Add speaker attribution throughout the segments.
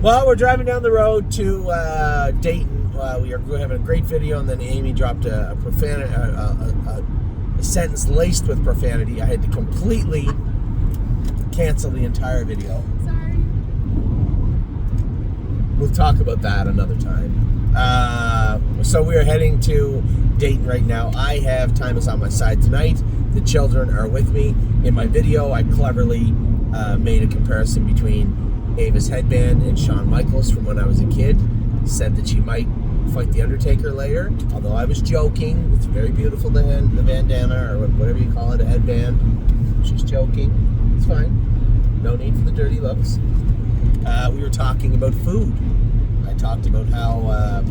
Speaker 1: Well, we're driving down the road to Dayton. We are having a great video, and then Amy dropped a sentence laced with profanity. I had to completely cancel the entire video.
Speaker 2: Sorry.
Speaker 1: We'll talk about that another time. So we are heading to Dayton right now. I have Time is on my side tonight. The children are with me. In my video, I cleverly made a comparison between Ava's headband and Shawn Michaels from when I was a kid. Said that she might fight The Undertaker later, although I was joking. It's very beautiful, the bandana, or whatever you call it, a headband. She's joking. It's fine. No need for the dirty looks. We were talking about food. I talked about how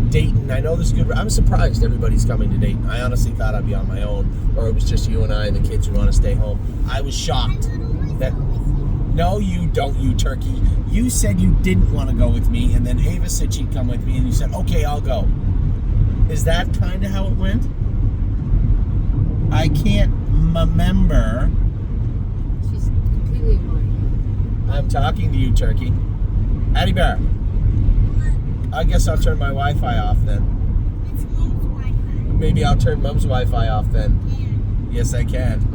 Speaker 1: Dayton, I know there's good. I'm surprised everybody's coming to Dayton. I honestly thought I'd be on my own, or it was just you and I and the kids who want to stay home. I was shocked that... No, you don't, you turkey. You said you didn't want to go with me, and then Ava said she'd come with me, and you said, okay, I'll go. Is that kind of how it went? I can't remember.
Speaker 2: She's completely ignoring
Speaker 1: I'm talking to you, turkey. Addie Bear. I guess I'll turn my Wi-Fi off then.
Speaker 3: It's Mom's Wi-Fi.
Speaker 1: Maybe I'll turn Mom's Wi-Fi off then. Yes, I can.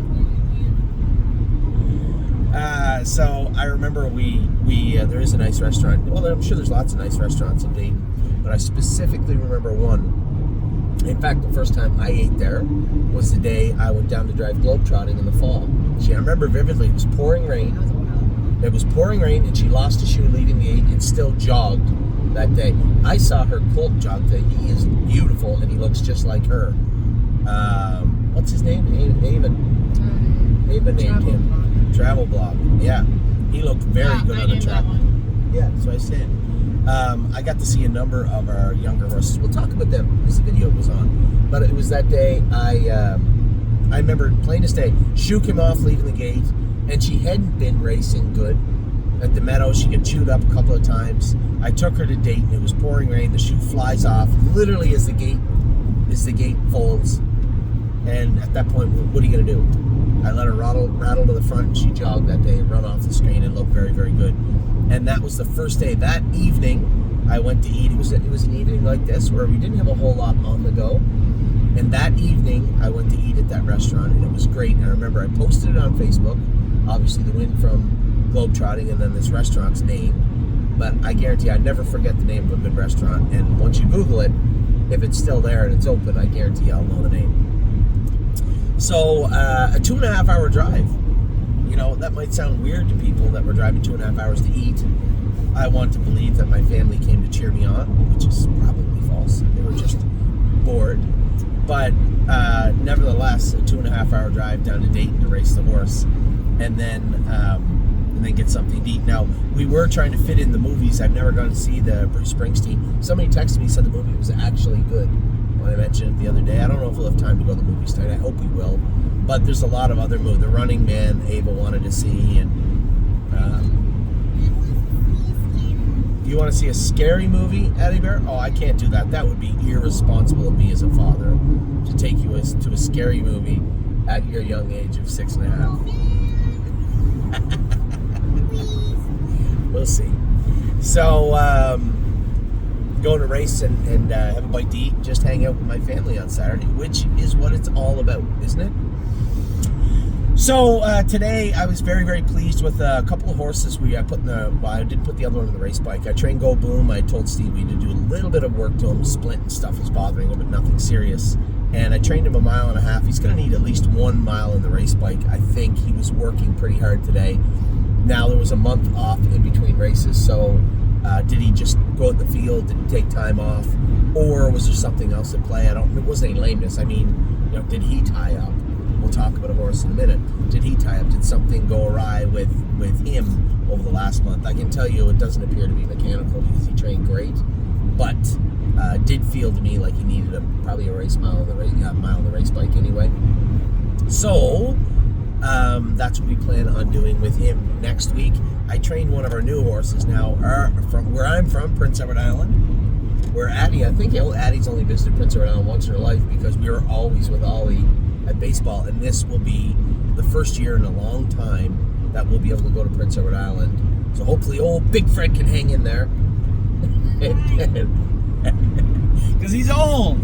Speaker 1: So I remember we there is a nice restaurant. Well, I'm sure there's lots of nice restaurants in Dayton, but I specifically remember one. In fact, the first time I ate there was the day I went down to drive globetrotting in the fall. I remember vividly. It was pouring rain. It was pouring rain, and she lost a shoe leaving the gate and still jogged that day. I saw her Colt jog today. He is beautiful, and he looks just like her. What's his name? Ava named him. Travel blog. Yeah. He looked very good on the track. Yeah, that's what I said. I got to see a number of our younger horses. We'll talk about them as the video goes on. But it was that day I remember, plain as day, shoe came off leaving the gate, and she hadn't been racing good at the meadow. She got chewed up a couple of times. I took her to Dayton. It was pouring rain. The shoe flies off literally as the gate folds. And at that point, what are you going to do? I let her rattle to the front, and she jogged that day and run off the screen and looked very, very good. And that was the first day. That evening, I went to eat. It was an evening like this where we didn't have a whole lot on the go. And that evening, I went to eat at that restaurant, and it was great. And I remember I posted it on Facebook, obviously the win from globetrotting and then this restaurant's name. But I guarantee I'd never forget the name of a good restaurant. And once you Google it, if it's still there and it's open, I guarantee I'll know the name. So, a 2.5 hour drive. You know, that might sound weird to people that we're driving 2.5 hours to eat. I want to believe that my family came to cheer me on, which is probably false. They were just bored. But, nevertheless, a 2.5 hour drive down to Dayton to race the horse. And then get something to eat. Now, we were trying to fit in the movies. I've never gone to see the Bruce Springsteen. Somebody texted me, said the movie was actually good. When I mentioned it the other day, I don't know if we'll have time to go to the movies tonight. I hope we will. But there's a lot of other movies. The Running Man, Ava wanted to see, and you want to see a scary movie, Addie Bear? Oh, I can't do that. That would be irresponsible of me as a father to take you to a scary movie at your young age of 6.5. We'll see. So, going to race and have a bite to eat and just hang out with my family on Saturday, which is what it's all about, isn't it? So today I was very, very pleased with a couple of horses I didn't put the other one on the race bike. I trained Go Boom. I told Steve we need to do a little bit of work to him. Splint and stuff was bothering him, but nothing serious. And I trained him 1.5 miles. He's going to need at least 1 mile in the race bike. I think he was working pretty hard today. Now there was a month off in between races, so did he just go in the field? Did he take time off? Or was there something else at play? It wasn't any lameness. I mean, did he tie up? We'll talk about a horse in a minute. Did he tie up? Did something go awry with him over the last month? I can tell you it doesn't appear to be mechanical because he trained great, but did feel to me like he needed probably a mile on the race bike anyway. So that's what we plan on doing with him next week. I trained one of our new horses now from where I'm from, Prince Edward Island. Where Addie, I think Addie's only visited Prince Edward Island once in her life because we were always with Ollie at baseball, and this will be the first year in a long time that we'll be able to go to Prince Edward Island So hopefully old Big Fred can hang in there. Because he's old.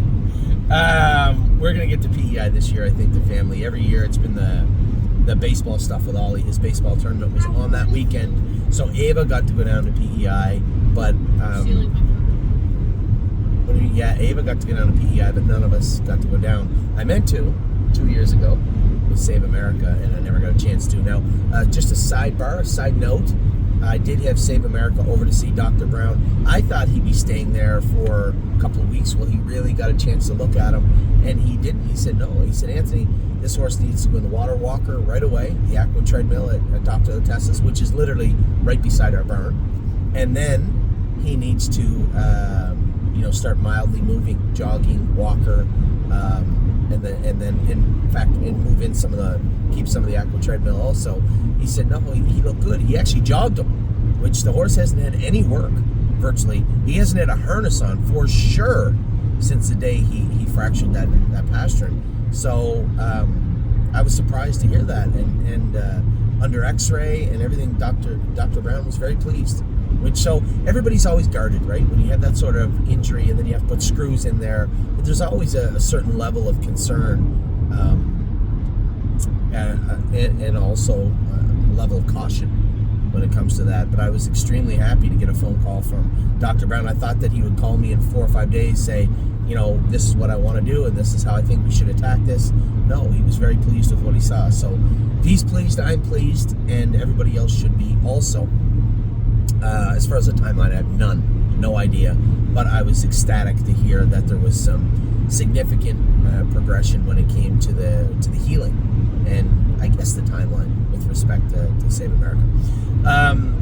Speaker 1: We're going to get to PEI this year, I think, the family. Every year it's been the baseball stuff with Ollie. His baseball tournament was on that weekend. So Ava got to go down to PEI, but... yeah, Ava got to go down to PEI, but none of us got to go down. I meant to 2 years ago with Save America, and I never got a chance to. Now, just a side note, I did have Save America over to see Dr. Brown. I thought he'd be staying there for a couple of weeks. Well, he really got a chance to look at him, and he didn't. He said, no. He said, Anthony, this horse needs to go in the water walker right away, the aqua treadmill at Dr. Otessa's, which is literally right beside our barn. And then he needs to, start mildly moving, jogging, walker, and then in fact, move in keep some of the aqua treadmill also. He said, no, he looked good. He actually jogged him, which the horse hasn't had any work, virtually. He hasn't had a harness on for sure since the day he fractured that pastern. So I was surprised to hear that, and under x-ray and everything, Dr. Brown was very pleased. So everybody's always guarded, right? When you have that sort of injury and then you have to put screws in there, there's always a certain level of concern and also a level of caution when it comes to that. But I was extremely happy to get a phone call from Dr. Brown. I thought that he would call me in 4 or 5 days, say, this is what I want to do and this is how I think we should attack this. No, he was very pleased with what he saw. So if he's pleased, I'm pleased, and everybody else should be also. As far as the timeline, I have no idea, but I was ecstatic to hear that there was some significant progression when it came to the healing, and I guess the timeline with respect to Save America.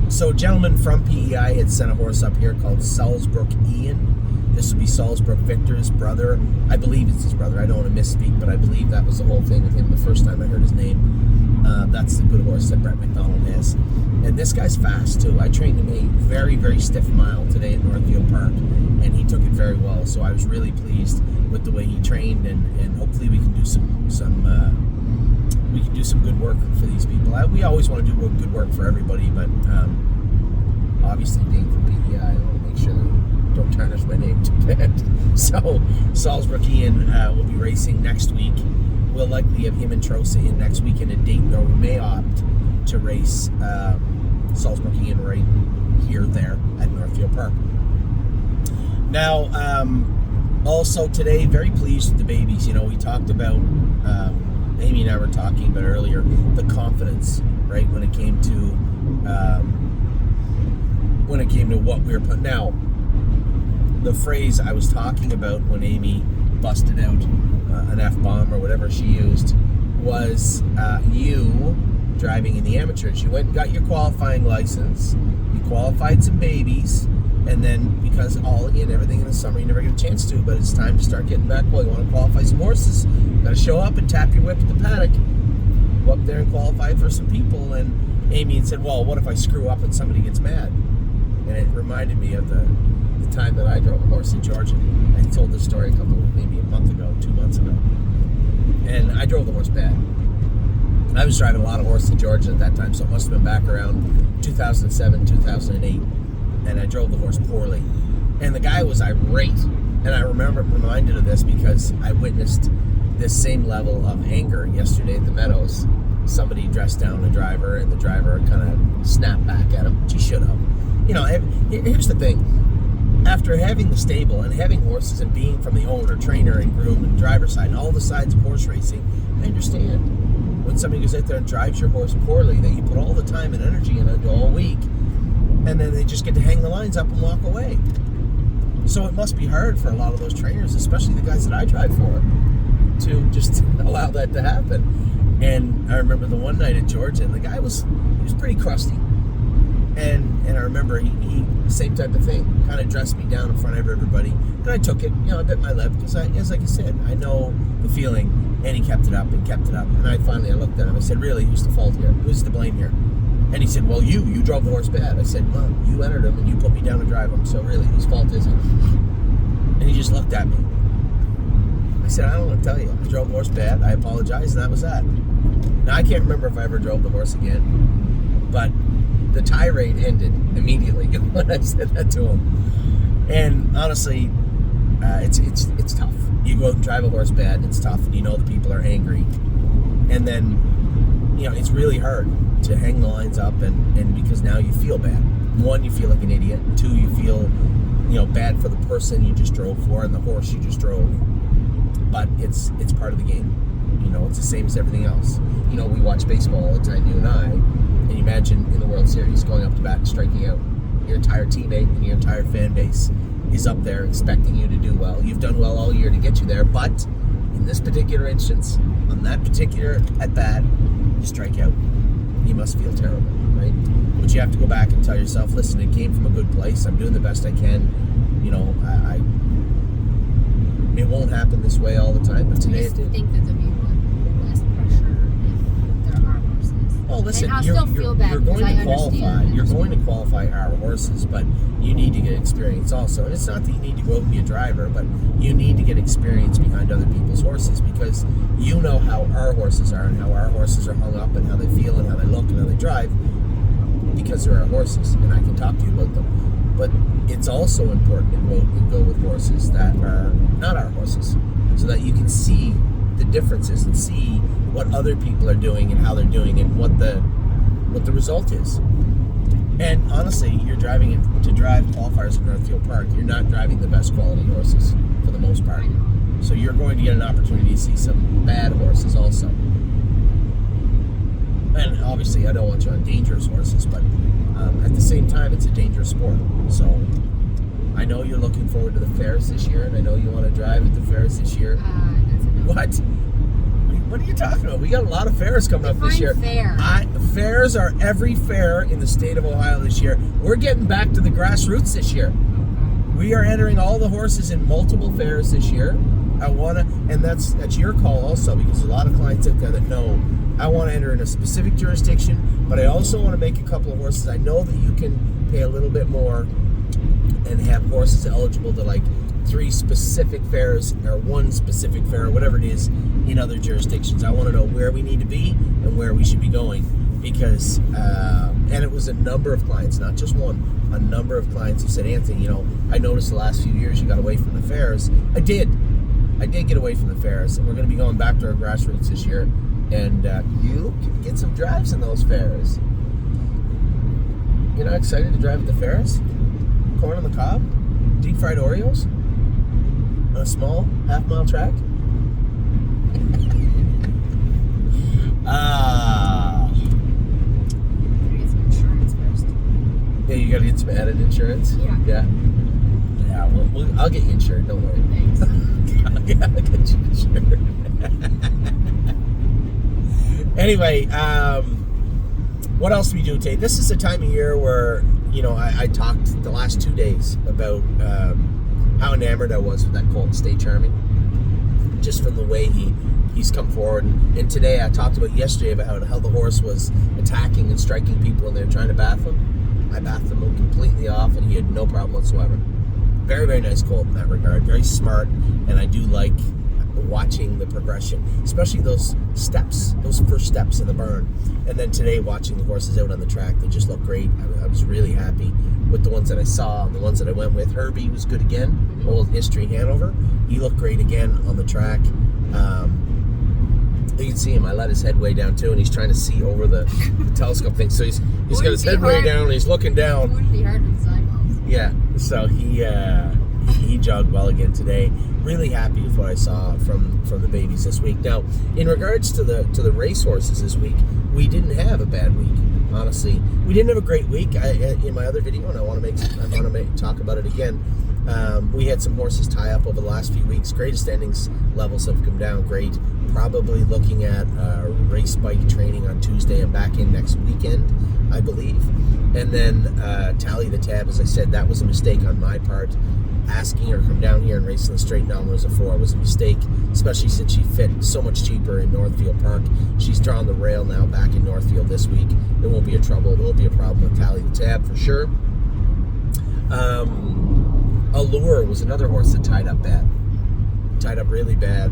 Speaker 1: So a gentleman from PEI had sent a horse up here called Salzbrook Ian. This would be Salzbrook Victor's brother. I believe it's his brother. I don't want to misspeak, but I believe that was the whole thing with him the first time I heard his name. That's the good horse that Brett McDonald has. And this guy's fast, too. I trained him a very, very stiff mile today at Northfield Park, and he took it very well. So I was really pleased with the way he trained, and hopefully we can do some good work for these people. We always want to do good work for everybody, but obviously being from PEI, I want to make sure that we don't tarnish my name too bad. So Salzbrook Ian will be racing next week. We'll likely have him and Trosa in next weekend at Dayton, or we may opt to race Salzbrook Ian right there at Northfield Park. Now, also today, very pleased with the babies. We talked about, Amy and I were talking about earlier, the confidence, right, when it came to what we were putting. Now, the phrase I was talking about when Amy busted out an F-bomb or whatever she used was you driving in the amateurs. You went and got your qualifying license, you qualified some babies, and then because Ollie and everything in the summer you never get a chance to, but it's time to start getting back. Well, you want to qualify some horses, you got to show up and tap your whip at the paddock, go up there and qualify for some people. And Amy had said, well, what if I screw up and somebody gets mad? And it reminded me of the time that I drove a horse in Georgia. I told this story maybe a month ago, 2 months ago. And I drove the horse bad. I was driving a lot of horses in Georgia at that time, so it must have been back around 2007, 2008. And I drove the horse poorly. And the guy was irate. And I reminded of this because I witnessed this same level of anger yesterday at the Meadows. Somebody dressed down a driver, and the driver kind of snapped back at him, which he should have. Here's the thing. After having the stable and having horses and being from the owner, trainer, and groom and driver side and all the sides of horse racing, I understand when somebody goes out there and drives your horse poorly, that you put all the time and energy into all week, and then they just get to hang the lines up and walk away. So it must be hard for a lot of those trainers, especially the guys that I drive for, to just allow that to happen. And I remember the one night at Georgia, and the guy was pretty crusty. And I remember he same type of thing, kind of dressed me down in front of everybody. And I took it, I bit my lip, because like I said, I know the feeling. And he kept it up and kept it up. And I looked at him, I said, really, who's the fault here? Who's to blame here? And he said, well, you drove the horse bad. I said, well, you entered him and you put me down to drive him, so really, whose fault is it? And he just looked at me. I said, I don't want to tell you. I drove the horse bad, I apologize, and that was that. Now, I can't remember if I ever drove the horse again, but the tirade ended immediately when I said that to him. And honestly, it's tough. You go out and drive a horse bad, and it's tough, and you know the people are angry. And then, it's really hard to hang the lines up, and because now you feel bad. One, you feel like an idiot. Two, you feel, bad for the person you just drove for and the horse you just drove. But it's part of the game. It's the same as everything else. We watch baseball all the time, you and I, and you imagine in the World Series going up to bat and striking out. Your entire teammate and your entire fan base is up there expecting you to do well. You've done well all year to get you there, but in this particular instance, on that particular at bat, you strike out. You must feel terrible, right? But you have to go back and tell yourself, listen, it came from a good place. I'm doing the best I can. It won't happen this way all the time, but today it did.
Speaker 2: I think that there'll be less pressure if there are horses.
Speaker 1: Well, listen,
Speaker 2: and I'll still feel bad
Speaker 1: you're going
Speaker 2: because
Speaker 1: to qualify. You're going to qualify our horses, but you need to get experience also. And it's not that you need to go out and be a driver, but you need to get experience behind other people's horses because you know how our horses are and how our horses are hung up and how they feel and how they look and how they drive because they're our horses, and I can talk to you about them. But it's also important to go out and go with horses that are not our horses so that you can see the differences and see what other people are doing and how they're doing and what the result is. And honestly, you're driving it to drive qualifiers at Northfield Park. You're not driving the best quality horses for the most part. So you're going to get an opportunity to see some bad horses also. And obviously, I don't want you on dangerous horses, but at the same time, it's a dangerous sport. So I know you're looking forward to the fairs this year, and I know you want to drive at the fairs this year.
Speaker 2: That's
Speaker 1: What are you talking about? We got a lot of fairs coming up this year.
Speaker 2: Fair.
Speaker 1: Fairs are every fair in the state of Ohio this year. We're getting back to the grassroots this year. We are entering all the horses in multiple fairs this year. And that's your call also, because there's a lot of clients out there that know I want to enter in a specific jurisdiction, but I also want to make a couple of horses. I know that you can pay a little bit more and have horses eligible to like 3 specific fairs or 1 specific fair or whatever it is in other jurisdictions. I want to know where we need to be and where we should be going because, and it was a number of clients, not just one, a number of clients who said, Anthony, I noticed the last few years you got away from the fairs. I did get away from the fairs, and we're going to be going back to our grassroots this year, and you can get some drives in those fairs. You're not excited to drive at the fairs? Corn on the cob? Deep fried Oreos? On a small half-mile track?
Speaker 2: Get some insurance first.
Speaker 1: Yeah, you gotta get some added insurance?
Speaker 2: Yeah.
Speaker 1: Yeah, well, I'll get you insured, don't worry.
Speaker 2: Thanks.
Speaker 1: I'll get you insured. Anyway, what else do we do, Tate? This is a time of year where, I talked the last 2 days about how enamored I was with that colt, Stay Charming, just from the way he's come forward. And today I talked about yesterday about how the horse was attacking and striking people and they were trying to bath him. I bathed him completely off and he had no problem whatsoever. Very, very nice colt in that regard. Very smart, and I do like watching the progression, especially those steps, those first steps in the burn. And then today, watching the horses out on the track, they just look great. I was really happy with the ones that I saw and the ones that I went with. Herbie was good again, Old History Hanover. He looked great again on the track. You can see him. I let his head way down too, and he's trying to see over the telescope thing. So he's got his head way down, and he's looking down.
Speaker 2: It wouldn't be hard with his eyeballs.
Speaker 1: Yeah, so he jogged well again today. Really happy with what I saw from the babies this week. Now, in regards to the race horses this week, we didn't have a bad week. Honestly, we didn't have a great week. In my other video, and I want to talk about it again. We had some horses tie up over the last few weeks. Greatest endings levels have come down great. Probably looking at race bike training on Tuesday and back in next weekend, I believe. And then Tally the Tab, as I said, that was a mistake on my part. Asking her to come down here and race in the straight downwards of 4 was a mistake, especially since she fit so much cheaper in Northfield Park. She's drawn the rail now back in Northfield this week. There won't be a problem with Tally the Tab for sure. Allure was another horse that tied up bad. Tied up really bad.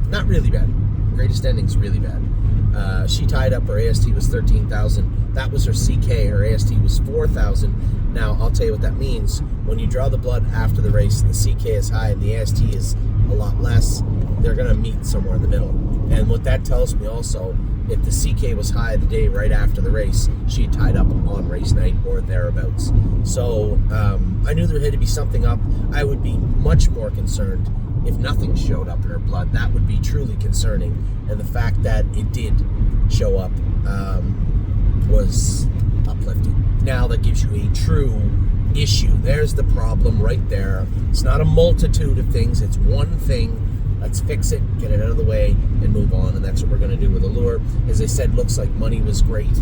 Speaker 1: Not really bad. Greatest endings really bad. She tied up, her AST was 13,000. That was her CK. Her AST was 4,000. Now, I'll tell you what that means. When you draw the blood after the race, the CK is high and the AST is a lot less. They're going to meet somewhere in the middle. And what that tells me also, if the CK was high the day right after the race, she had tied up on race night or thereabouts. So I knew there had to be something up. I would be much more concerned if nothing showed up in her blood. That would be truly concerning. And the fact that it did show up was uplifting. Now that gives you a true issue. There's the problem right there. It's not a multitude of things. It's one thing. Let's fix it, get it out of the way, and move on. And that's what we're going to do with Allure. As I said, looks like money was great.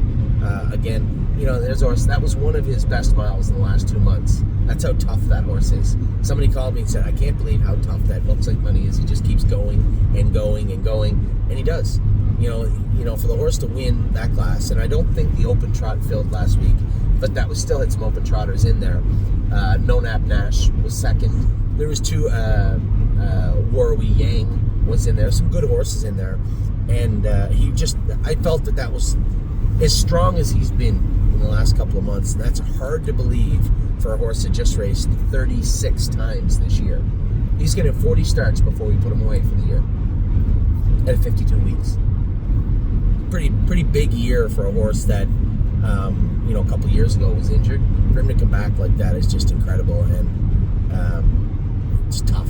Speaker 1: Again, you know, there's horse. That was one of his best miles in the last 2 months. That's how tough that horse is. Somebody called me and said, I can't believe how tough that looks like money is. He just keeps going and going and going, and he does. You know, for the horse to win that class, and I don't think the open trot filled last week, but that was still had some open trotters in there. No Nap Nash was second. There was two. Warwi Yang was in there. Some good horses in there, and I felt that was as strong as he's been in the last couple of months, and that's hard to believe for a horse that just raced 36 times this year. He's going to have 40 starts before we put him away for the year at 52 weeks. Pretty big year for a horse that a couple years ago was injured. For him to come back like that is just incredible, and it's tough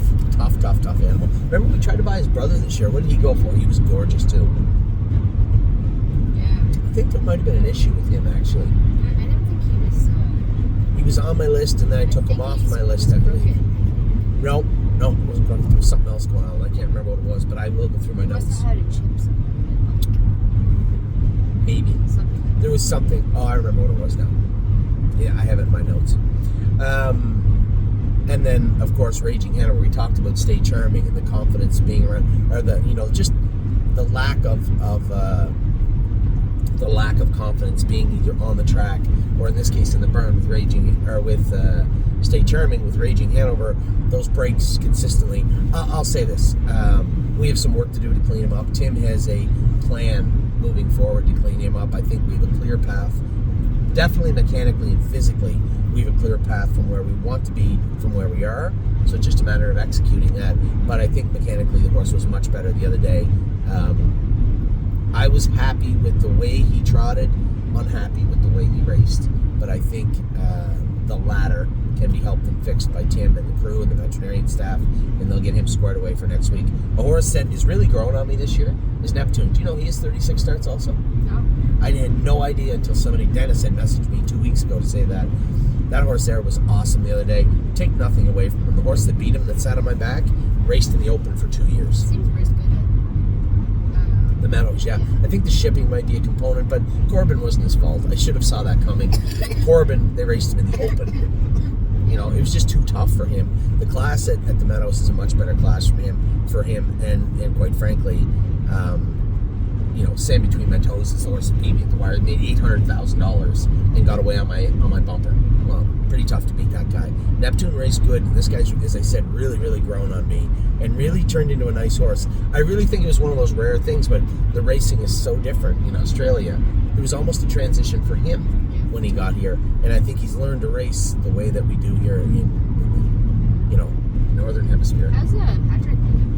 Speaker 1: animal. Remember we tried to buy his brother this year. What did he go for? He was gorgeous too.
Speaker 2: Yeah.
Speaker 1: I think there might have been an issue with him actually.
Speaker 2: I don't think he was.
Speaker 1: He was on my list and then I took him off my list, I believe. No, it wasn't broken. There was something else going on. I can't remember what it was, but I will go through my notes.
Speaker 2: Must have had a chip somewhere.
Speaker 1: Maybe.
Speaker 2: Something.
Speaker 1: There was something. Oh, I remember what it was now. Yeah, I have it in my notes. And then, of course, Raging Hannah, where we talked about Stay Charming and the confidence being around, or just the lack of confidence being either on the track or in this case in the burn with Stay Charming with Raging Hanover. Those breaks consistently. I'll say this: we have some work to do to clean him up. Tim has a plan moving forward to clean him up. I think we have a clear path. Definitely mechanically and physically, we have a clear path from where we want to be, from where we are. So it's just a matter of executing that. But I think mechanically the horse was much better the other day. I was happy with the way he trotted, unhappy with the way he raced. But I think the latter can be helped and fixed by Tim and the crew and the veterinarian staff, and they'll get him squared away for next week. A horse that is really growing on me this year is Neptune. Do you know he has 36 starts also?
Speaker 2: No.
Speaker 1: I had no idea until Dennis had messaged me 2 weeks ago to say that. That horse there was awesome the other day. Take nothing away from him. The horse that beat him, that sat on my back, raced in the Open for 2 years.
Speaker 2: Seems Brisk good at
Speaker 1: The Meadows, yeah. I think the shipping might be a component, but Corbin wasn't his fault. I should have saw that coming. Corbin, they raced him in the Open. It was just too tough for him. The class at the Meadows is a much better class for him, and quite frankly, sand between my toes is the horse that beat me at the wire. He made $800,000 and got away on my bumper. Well, pretty tough to beat that guy. Neptune raced good, and this guy's, as I said, really, really grown on me and really turned into a nice horse. I really think it was one of those rare things, but the racing is so different in Australia. It was almost a transition for him when he got here, and I think he's learned to race the way that we do here in Northern Hemisphere.
Speaker 2: How's Patrick doing?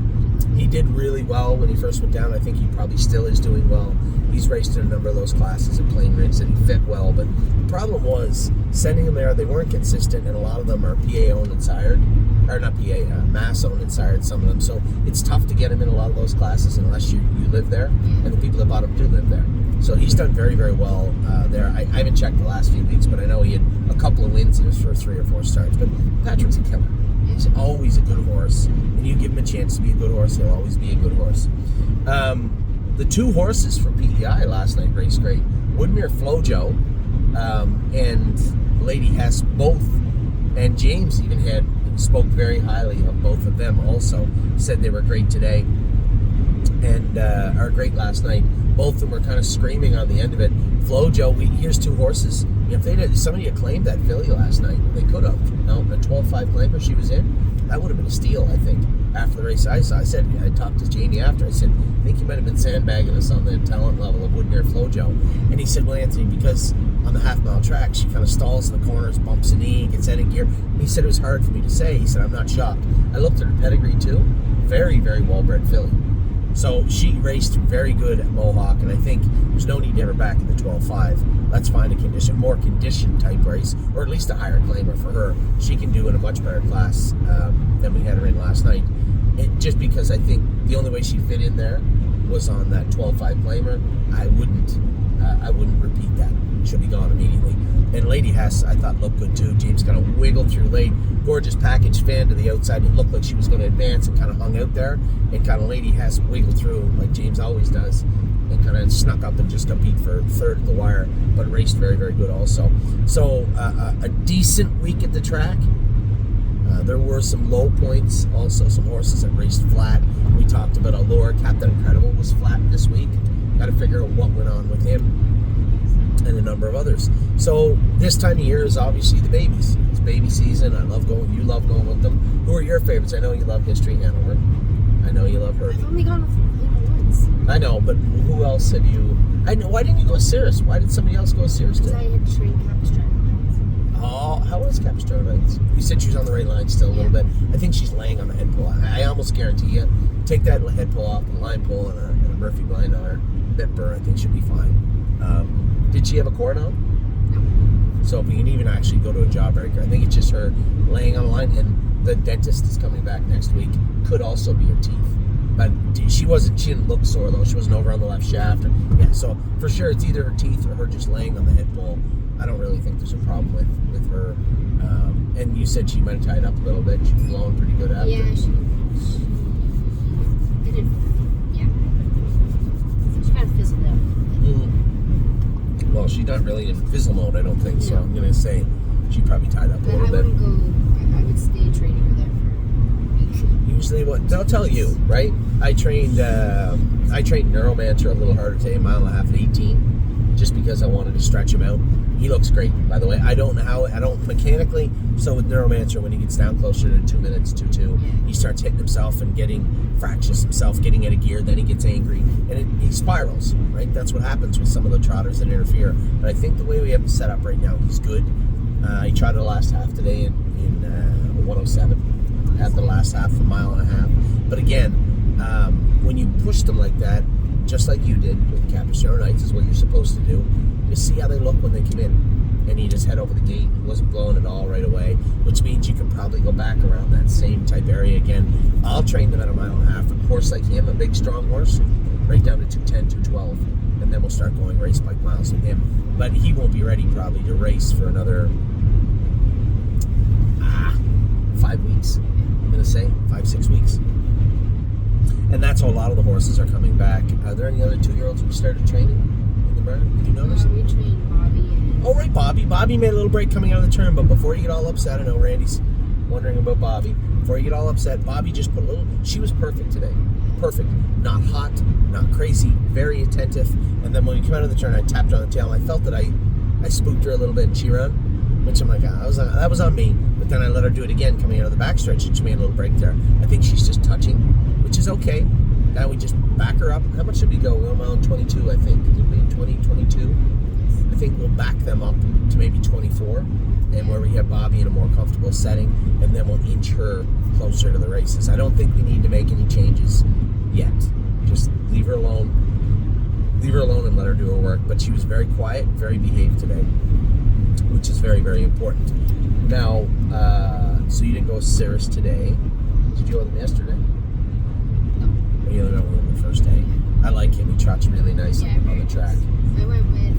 Speaker 1: He did really well when he first went down. I think he probably still is doing well. He's raced in a number of those classes at Plain Ridge and he fit well, but the problem was sending them there, they weren't consistent, and a lot of them are PA owned and sired, or not PA, Mass owned and sired, some of them, so it's tough to get him in a lot of those classes unless you live there, and the people that bought him do live there. So he's done very, very well there. I haven't checked the last few weeks, but I know he had a couple of wins in his first 3 or 4 starts, but Patrick's a killer. He's always a good horse. When you give him a chance to be a good horse, he'll always be a good horse. The 2 horses from PEI last night raced great. Woodmere Flojo and Lady Hess both, and James even spoke very highly of both of them also. Said they were great today and are great last night. Both of them were kind of screaming on the end of it. Flojo, here's 2 horses If somebody had claimed that filly last night, they could have. No, the 12-5 claimer she was in, that would have been a steal, I think. After the race I said, I talked to Jamie after, I said, I think you might have been sandbagging us on the talent level of Woodmere Flojo. And he said, well, Anthony, because on the half-mile track, she kind of stalls in the corners, bumps a knee, gets out of gear. And he said it was hard for me to say. He said, I'm not shocked. I looked at her pedigree, too. Very, very well-bred filly. So she raced very good at Mohawk, and I think there's no need to have her back in the 12-5. Let's find a more conditioned type race, or at least a higher claimer for her. She can do in a much better class than we had her in last night. Just because I think the only way she fit in there was on that 12-5 claimer. I wouldn't repeat that. She'll be gone immediately. And Lady Hess, I thought, looked good too. James kind of wiggled through late. Gorgeous package fan to the outside. It looked like she was going to advance and kind of hung out there. And kind of Lady Hess wiggled through like James always does. And kind of snuck up and just got beat for third at the wire. But raced very, very good also. So a decent week at the track. There were some low points, also some horses that raced flat. We talked about Allure. Captain Incredible was flat this week. Got to figure out what went on with him and a number of others. So this time of year is obviously the babies. It's baby season. You love going with them. Who are your favorites? I know you love History Hanover. I know you love Herbie.
Speaker 2: I've only gone with him once.
Speaker 1: I know, but who else have you? I know. Why didn't you go with Cirrus? Why did somebody else go with Cirrus?
Speaker 2: Because I had to train Capistrano.
Speaker 1: Oh, how was Capistrano Nights? You said she was on the right line still a little bit. I think she's laying on the head pull. I almost guarantee you, take that head pull off, the line pull, and a Murphy blind on her bipper, I think she'll be fine. Did she have a cord on? So we can even actually go to a jawbreaker. I think it's just her laying on the line, and the dentist is coming back next week. Could also be her teeth. But she didn't look sore though. She wasn't over on the left shaft. So for sure it's either her teeth or her just laying on the head pull. I don't really think there's a problem with her. And you said she might have tied up a little bit. She was blowing pretty good after.
Speaker 2: Yeah, she kind of fizzled out.
Speaker 1: Well, she's not really in fizzle mode, I don't think. So I'm going to say she probably tied up a little bit.
Speaker 2: I would stay training her there for a week.
Speaker 1: Usually they'll tell you, right? I trained Neuromancer a little harder today, 1.5 miles at 18, just because I wanted to stretch him out. He looks great, by the way. I don't mechanically. So with Neuromancer, when he gets down closer to 2 minutes, 2:2, he starts hitting himself and fractures himself, getting out of gear. Then he gets angry, and he spirals. Right, that's what happens with some of the trotters that interfere. But I think the way we have him set up right now, he's good. He trotted the last half today in 107. Had the last half, 1.5 miles. But again, when you push them like that, just like you did with Capistrano Nights, is what you're supposed to do. Just see how they look when they come in. And he just head over the gate. He wasn't blowing at all right away, which means you can probably go back around that same type area again. I'll train them at 1.5 miles. A horse like him, a big, strong horse, right down to 210, 212. And then we'll start going race bike miles with him. But he won't be ready probably to race for another 5 weeks. I'm going to say 5-6 weeks. And that's how a lot of the horses are coming back. Are there any other 2-year-olds who started training in the barn? Did you notice?
Speaker 2: We trained Bobby.
Speaker 1: Oh, right, Bobby. Bobby made a little break coming out of the turn, but before you get all upset, I know Randy's wondering about Bobby. Before you get all upset, Bobby just put a little... She was perfect today. Perfect. Not hot, not crazy, very attentive. And then when we came out of the turn, I tapped her on the tail. I felt that I spooked her a little bit and she ran, which I'm like, that was on me. But then I let her do it again coming out of the backstretch, and she made a little break there. I think she's just touching, which is okay. Now we just back her up. How much did we go? We were 1.22, I think. Did we 20, 22? I think we'll back them up to maybe 24, and where we have Bobby in a more comfortable setting, and then we'll inch her closer to the races. I don't think we need to make any changes yet. Just leave her alone. Leave her alone and let her do her work. But she was very quiet, very behaved today, which is very, very important. Now, so you didn't go with Cirrus today. Did you go with him yesterday? No. You only went with him the first day. I like him. He trots really nice on the track.
Speaker 2: I went with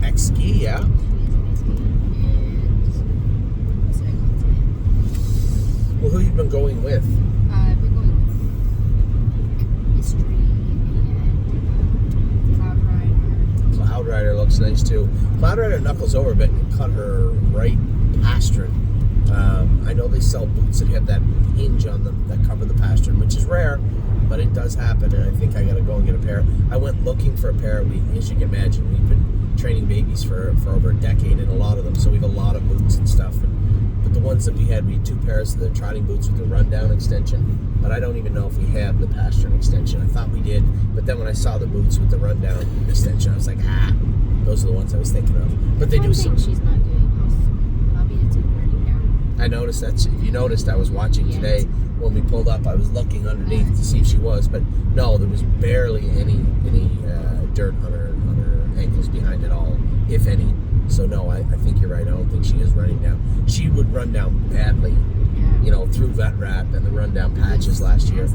Speaker 1: X-Ski, yeah. Well, who you been going with?
Speaker 2: I've been going with History and Cloud Rider.
Speaker 1: Cloud Rider looks nice too. Cloud Rider knuckles over a bit and cut her right pastern. I know they sell boots that have that hinge on them that cover the pastern, which is rare. but it does happen, and I think I got to go and get a pair. I went looking for a pair. As you can imagine, we've been training babies for over a decade in a lot of them, so we have a lot of boots and stuff. But the ones that we had 2 pairs of the trotting boots with the rundown extension, but I don't even know if we have the pastern extension. I thought we did, but then when I saw the boots with the rundown extension, I was like, those are the ones I was thinking of. But they do some.
Speaker 2: She's not doing this. Probably it's running down.
Speaker 1: I noticed that. If you noticed, I was watching today when we pulled up. I was looking underneath to see if she was, but no, there was barely any dirt on her ankles behind at all, if any. So no, I think you're right. I don't think she is running down. She would run down badly, through vet wrap and the rundown patches last year.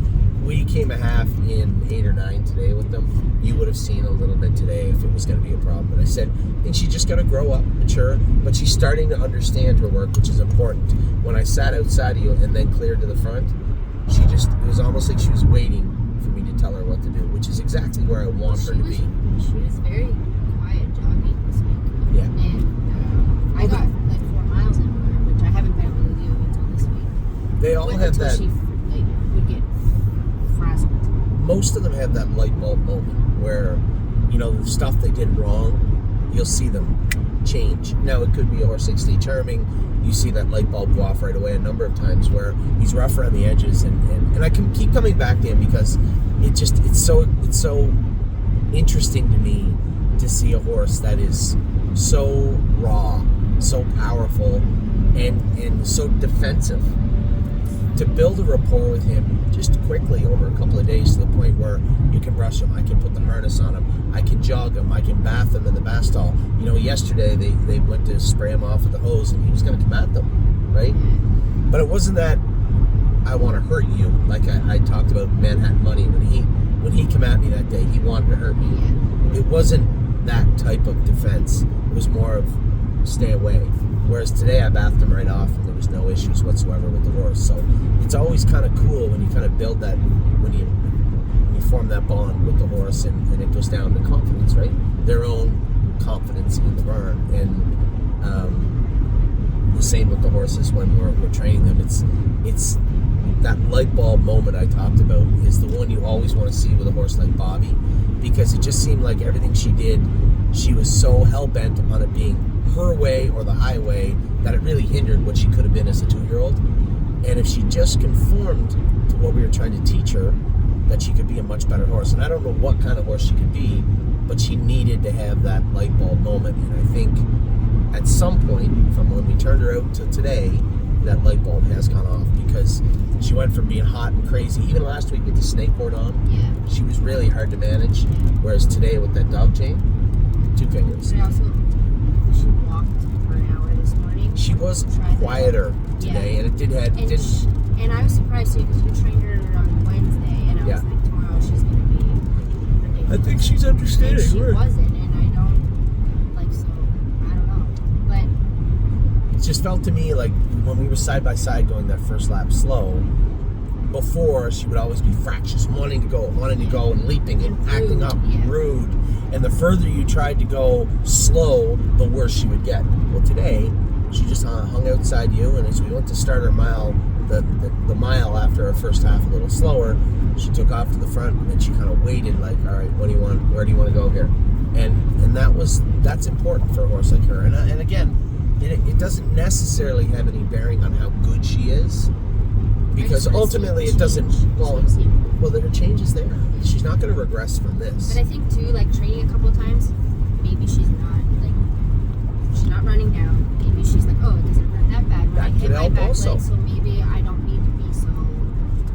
Speaker 1: We came a half in 8 or 9 today with them. You would have seen a little bit today if it was going to be a problem. But I said, I think she just got to grow up, mature, but she's starting to understand her work, which is important. When I sat outside of you and then cleared to the front, it was almost like she was waiting for me to tell her what to do, which is exactly where I want her to be.
Speaker 2: She was very quiet jogging this week.
Speaker 1: Yeah.
Speaker 2: And I got like 4 miles in her, which I haven't been able to do until this week.
Speaker 1: They all have that.
Speaker 2: She would get frazzled.
Speaker 1: Most of them have that light bulb moment where, the stuff they did wrong, you'll see them change. Now, it could be a horse like Stay Charming. You see that light bulb go off right away a number of times where he's rough around the edges, and I can keep coming back to him because it's so interesting to me to see a horse that is so raw, so powerful, and so defensive. To build a rapport with him just quickly over a couple of days to the point where you can brush him, I can put the harness on him, I can jog him, I can bath him in the bath stall. Yesterday they went to spray him off with the hose and he was going to come at them, right? But it wasn't that I want to hurt you, like I talked about Manhattan Money when he came at me that day, he wanted to hurt me. It wasn't that type of defense. It was more of stay away. Whereas today I bathed him right off and there was no issues whatsoever with the horse. So it's always kind of cool when you kind of build that, when you form that bond with the horse, and it goes down to confidence, right? Their own confidence in the barn. And the same with the horses when we're training them. It's that light bulb moment I talked about is the one you always want to see with a horse like Bobby, because it just seemed like everything she did, she was so hell-bent on it being her way or the highway that it really hindered what she could have been as a 2-year-old. And if she just conformed to what we were trying to teach her, that she could be a much better horse. And I don't know what kind of horse she could be, but she needed to have that light bulb moment. And I think at some point from when we turned her out to today, that light bulb has gone off, because she went from being hot and crazy. Even last week with the snake board on, she was really hard to manage. Whereas today with that dog chain, 2 fingers.
Speaker 2: But also, she walked for an hour this morning.
Speaker 1: She was quieter today, and it did have.
Speaker 2: And I was surprised too, because you trained her on Wednesday, and I was like, tomorrow she's going to be ridiculous.
Speaker 1: I think she's understanding.
Speaker 2: And she wasn't, and I don't I don't know. But
Speaker 1: it just felt to me like when we were side by side going that first lap slow, before she would always be fractious, wanting to go and leaping and acting up, rude. And the further you tried to go slow, the worse she would get. Well, today, she just hung outside you, and as we went to start her mile, the mile after our first half a little slower, she took off to the front, and then she kind of waited like, all right, what do you want? Where do you want to go here? And that's important for a horse like her. And again, it doesn't necessarily have any bearing on how good she is, because ultimately it doesn't. Well, her change is there. She's not going to regress from this.
Speaker 2: But I think too, like training a couple of times, maybe she's not running down. Maybe she's like, oh, it doesn't hurt that bad when I hit my back leg, so maybe I don't need to be so.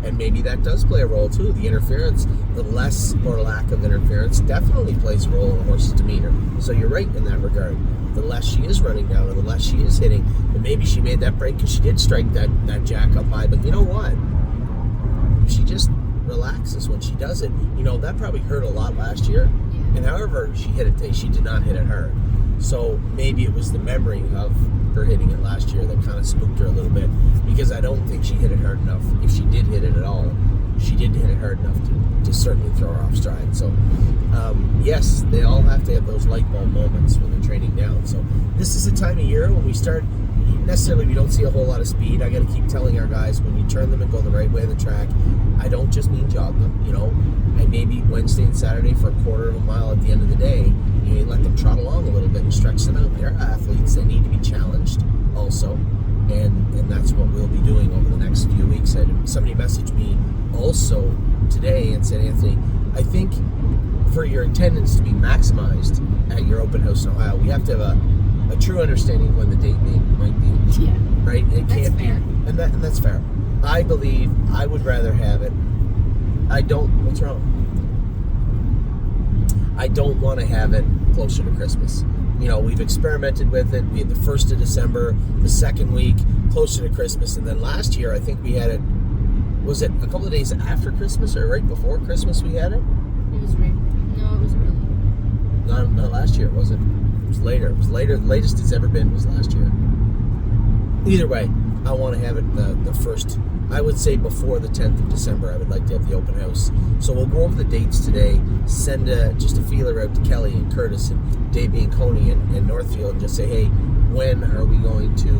Speaker 1: And maybe that does play a role too. The interference, the less or lack of interference, definitely plays a role in a horse's demeanor. So you're right in that regard. The less she is running down, or the less she is hitting, and maybe she made that break because she did strike that jack up high. But you know what? If she just relaxes when she does it, that probably hurt a lot last year. Yeah. And however she hit it today, she did not hit it hard. So maybe it was the memory of her hitting it last year that kind of spooked her a little bit, because I don't think she hit it hard enough. If she did hit it at all, she did hit it hard enough to certainly throw her off stride. So yes, they all have to have those light bulb moments when they're training down. So this is the time of year when we start, necessarily we don't see a whole lot of speed. I got to keep telling our guys, when you turn them and go the right way of the track, I don't just mean jog them, and maybe Wednesday and Saturday for a quarter of a mile at the end of the day, you let them trot along a little bit and stretch them out. They're athletes. They need to be challenged also, and that's what we'll be doing over the next few weeks. Somebody messaged me also today and said, Anthony, I think for your attendance to be maximized at your open house in Ohio, we have to have a true understanding of when the date might be.
Speaker 2: Yeah.
Speaker 1: Right? It
Speaker 2: That's
Speaker 1: can't
Speaker 2: fair.
Speaker 1: be. And that's fair. I believe I would rather have it. What's wrong? I don't want to have it closer to Christmas. We've experimented with it. We had the 1st of December, the second week, closer to Christmas. And then last year, I think we had it, was it a couple of days after Christmas or right before Christmas we had it?
Speaker 2: It was right. No, it was early.
Speaker 1: Not last year, was it? It was later. It was later. The latest it's ever been was last year. Either way, I want to have it the first, I would say before the 10th of December, I would like to have the open house. So we'll go over the dates today, send just a feeler out to Kelly and Curtis and Davey and Coney and Northfield and just say, hey, when are we going to,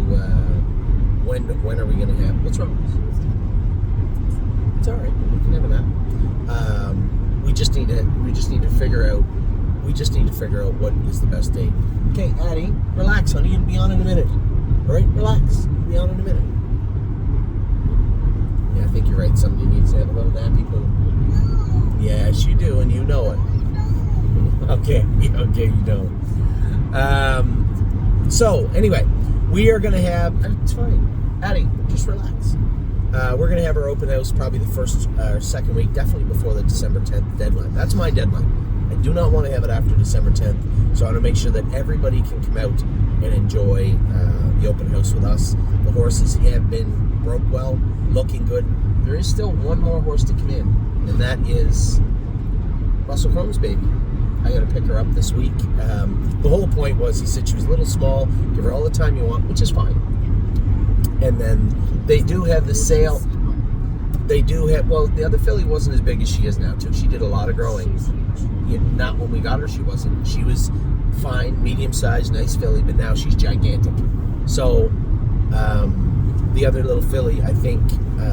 Speaker 1: when are we going to have, what's wrong? It's all right. We can have a nap. We just need to figure out what is the best date. Okay, Addie, relax, honey. You'll be on in a minute. All right, relax. You'll be on in a minute. Yeah, I think you're right. Somebody needs to have a little nappy poo. Yes, you do, and you know it. Okay, you know. So anyway, we are going to have. It's fine, Addie. Just relax. We're going to have our open house probably the first or second week, definitely before the December 10th deadline. That's my deadline. I do not want to have it after December 10th, so I want to make sure that everybody can come out and enjoy the open house with us. The horses have been broke well, looking good. There is still one more horse to come in, and that is Russell Crome's baby. I got to pick her up this week. The whole point was, he said she was a little small, give her all the time you want, which is fine. And then they do have the sale. They do have, well, the other filly wasn't as big as she is now, too. She did a lot of growing. Not when we got her, she wasn't. She was fine, medium-sized, nice filly, but now she's gigantic. So, the other little filly, I think,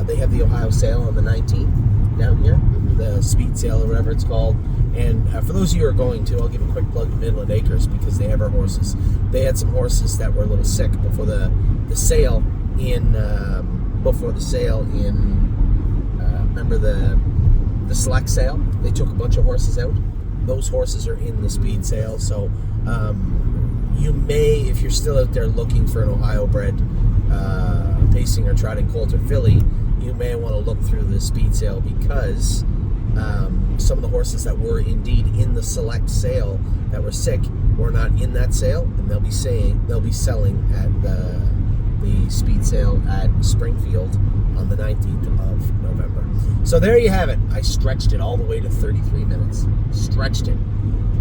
Speaker 1: they have the Ohio sale on the 19th down here, the speed sale or whatever it's called. And for those of you who are going to, I'll give a quick plug to Midland Acres because they have our horses. They had some horses that were a little sick before the sale remember the select sale? They took a bunch of horses out. Those horses are in the speed sale. So you may, if you're still out there looking for an Ohio bred pacing or trotting colt or filly, you may want to look through the speed sale because some of the horses that were indeed in the select sale that were sick were not in that sale, and they'll be selling at the speed sale at Springfield on the 19th of November. So there you have it. I stretched it all the way to 33 minutes. Stretched it.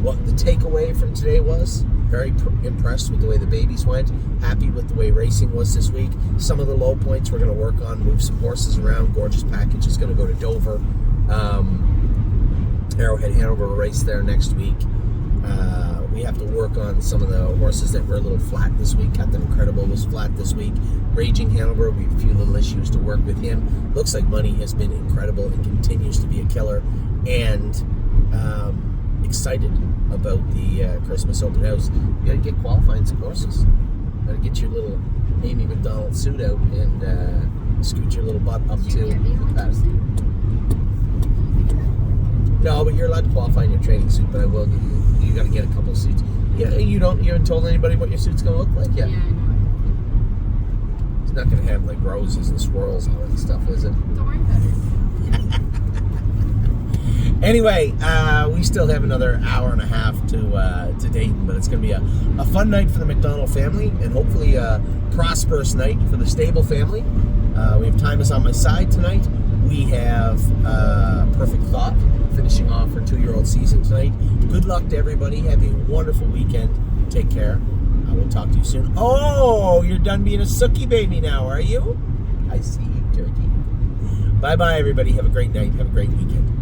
Speaker 1: What the takeaway from today was, very impressed with the way the babies went, happy with the way racing was this week. Some of the low points we're going to work on, move some horses around. Gorgeous Package is going to go to Dover. Arrowhead Hanover will race there next week. We have to work on some of the horses that were a little flat this week. Captain Incredible was flat this week. Raging Hanover, we have a few little issues to work with him. Looks like Money has been incredible and continues to be a killer. And excited about the Christmas open house. You got to get qualifying some horses. Got to get your little Amy McDonald suit out and scoot your little butt up to the pass. No, but you're allowed to qualify in your training suit, but I will give you. You got to get a couple of suits. Yeah, you haven't told anybody what your suit's going to look like yet.
Speaker 2: Yeah, I know.
Speaker 1: It's not going to have like roses and swirls and all that stuff, is it?
Speaker 2: Don't worry about it.
Speaker 1: Anyway, we still have another hour and a half to Dayton, but it's going to be a fun night for the McDonald family and hopefully a prosperous night for the Stable family. We have Timus on my side tonight. We have Perfect Thought finishing off her 2-year-old season tonight. Good luck to everybody. Have a wonderful weekend. Take care. I will talk to you soon. Oh, you're done being a Sookie baby now, are you? I see you, turkey. Bye-bye, everybody. Have a great night. Have a great weekend.